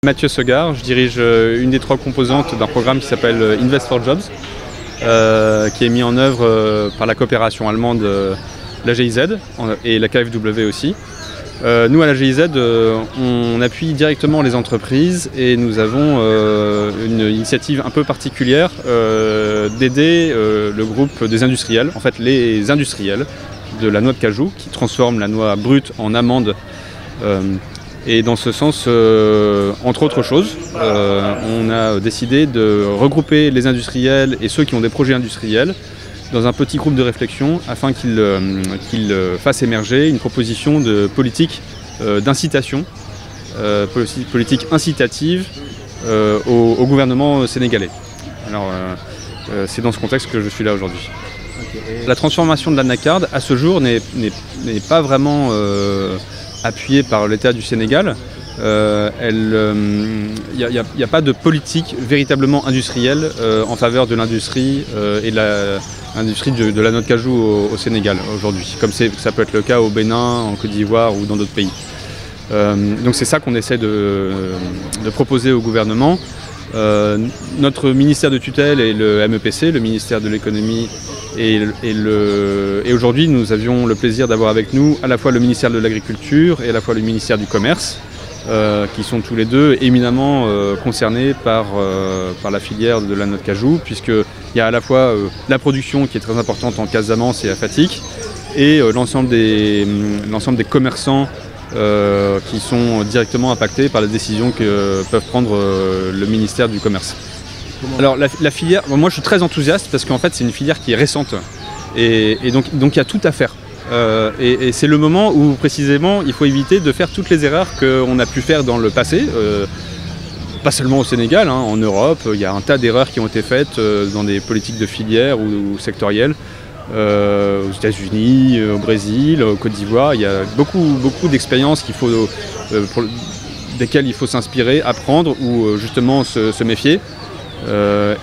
Mathieu Segard, je dirige une des 3 composantes d'un programme qui s'appelle Invest for Jobs, qui est mis en œuvre par la coopération allemande, la GIZ et la KfW aussi. Nous à la GIZ, on appuie directement les entreprises et nous avons une initiative un peu particulière d'aider le groupe des industriels, en fait les industriels de la noix de cajou qui transforment la noix brute en amande. Et dans ce sens, entre autres choses, on a décidé de regrouper les industriels et ceux qui ont des projets industriels dans un petit groupe de réflexion afin qu'ils fassent émerger une proposition de politique d'incitation, politique incitative au gouvernement sénégalais. Alors, c'est dans ce contexte que je suis là aujourd'hui. Okay. La transformation de l'anacarde, à ce jour, n'est pas vraiment appuyée par l'État du Sénégal. Il n'y a pas de politique véritablement industrielle en faveur de l'industrie et de l'industrie de la noix de cajou au Sénégal aujourd'hui, comme ça peut être le cas au Bénin, en Côte d'Ivoire ou dans d'autres pays. Donc c'est ça qu'on essaie de proposer au gouvernement. Notre ministère de tutelle est le MEPC, le ministère de l'économie, et aujourd'hui nous avions le plaisir d'avoir avec nous à la fois le ministère de l'Agriculture et à la fois le ministère du Commerce, qui sont tous les deux éminemment concernés par la filière de la noix de cajou, puisqu'il y a à la fois la production qui est très importante en Casamance et à Fatick, et l'ensemble des commerçants qui sont directement impactés par les décisions que peuvent prendre le ministère du Commerce. Alors la filière, moi je suis très enthousiaste parce qu'en fait c'est une filière qui est récente et donc il y a tout à faire. Et c'est le moment où précisément il faut éviter de faire toutes les erreurs qu'on a pu faire dans le passé, pas seulement au Sénégal, hein, en Europe, il y a un tas d'erreurs qui ont été faites dans des politiques de filière ou sectorielles. Aux États-Unis, au Brésil, au Côte d'Ivoire, il y a beaucoup d'expériences desquelles il faut s'inspirer, apprendre ou justement se méfier.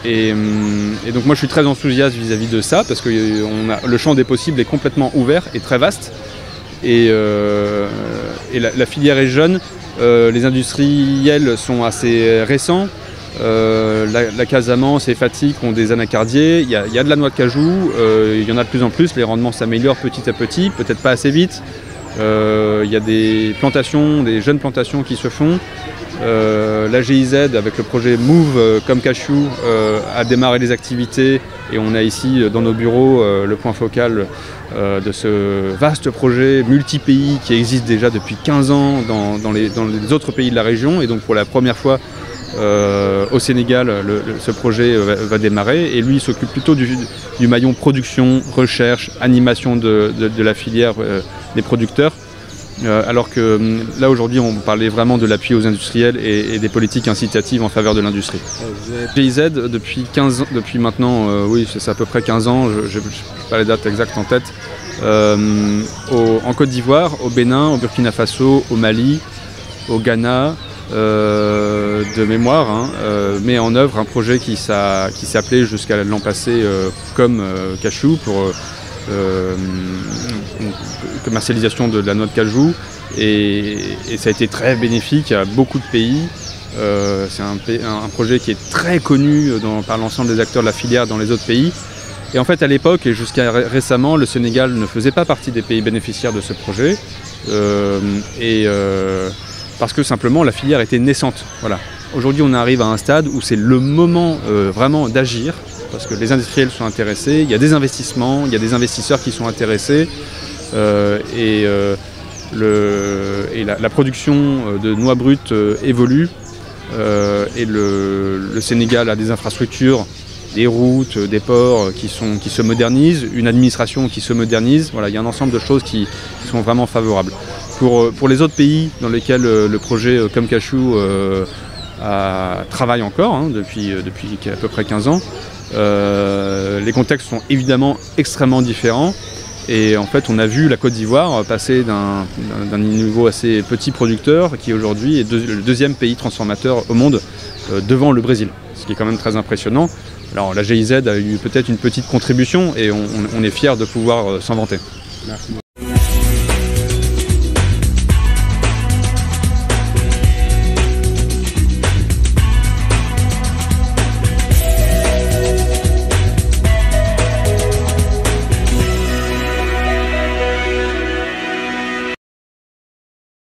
Et donc moi je suis très enthousiaste vis-à-vis de ça parce que le champ des possibles est complètement ouvert et très vaste. Et la filière est jeune, les industriels sont assez récents. La Casamance et Fatick ont des anacardiers, il y a de la noix de cajou, il y en a de plus en plus, les rendements s'améliorent petit à petit, peut-être pas assez vite. Il y a des plantations, des jeunes plantations qui se font. La GIZ avec le projet Move comme Cashew a démarré les activités et on a ici dans nos bureaux le point focal de ce vaste projet multi-pays qui existe déjà depuis 15 ans dans les autres pays de la région, et donc pour la première fois au Sénégal, ce projet va démarrer, et lui il s'occupe plutôt du maillon production, recherche, animation de la filière des producteurs, alors que là aujourd'hui on parlait vraiment de l'appui aux industriels et des politiques incitatives en faveur de l'industrie. GIZ depuis maintenant, oui c'est à peu près 15 ans, je n'ai pas les dates exactes en tête, en Côte d'Ivoire, au Bénin, au Burkina Faso, au Mali, au Ghana, de mémoire, hein, met en œuvre un projet qui s'appelait jusqu'à l'an passé comme Cashew pour commercialisation de la noix de cajou, et ça a été très bénéfique à beaucoup de pays. C'est un projet qui est très connu par l'ensemble des acteurs de la filière dans les autres pays. Et en fait à l'époque et jusqu'à récemment, le Sénégal ne faisait pas partie des pays bénéficiaires de ce projet. Parce que simplement la filière était naissante. Voilà. Aujourd'hui on arrive à un stade où c'est le moment vraiment d'agir, parce que les industriels sont intéressés, il y a des investissements, il y a des investisseurs qui sont intéressés, et la production de noix brutes évolue, et le Sénégal a des infrastructures, des routes, des ports qui se modernisent, une administration qui se modernise. Voilà, il y a un ensemble de choses qui sont vraiment favorables. Pour les autres pays dans lesquels le projet comme Cashew travaille encore, hein, depuis à peu près 15 ans, les contextes sont évidemment extrêmement différents. Et en fait, on a vu la Côte d'Ivoire passer d'un niveau assez petit producteur qui aujourd'hui est le deuxième pays transformateur au monde devant le Brésil, ce qui est quand même très impressionnant. Alors la GIZ a eu peut-être une petite contribution et on est fiers de pouvoir s'en vanter. Merci.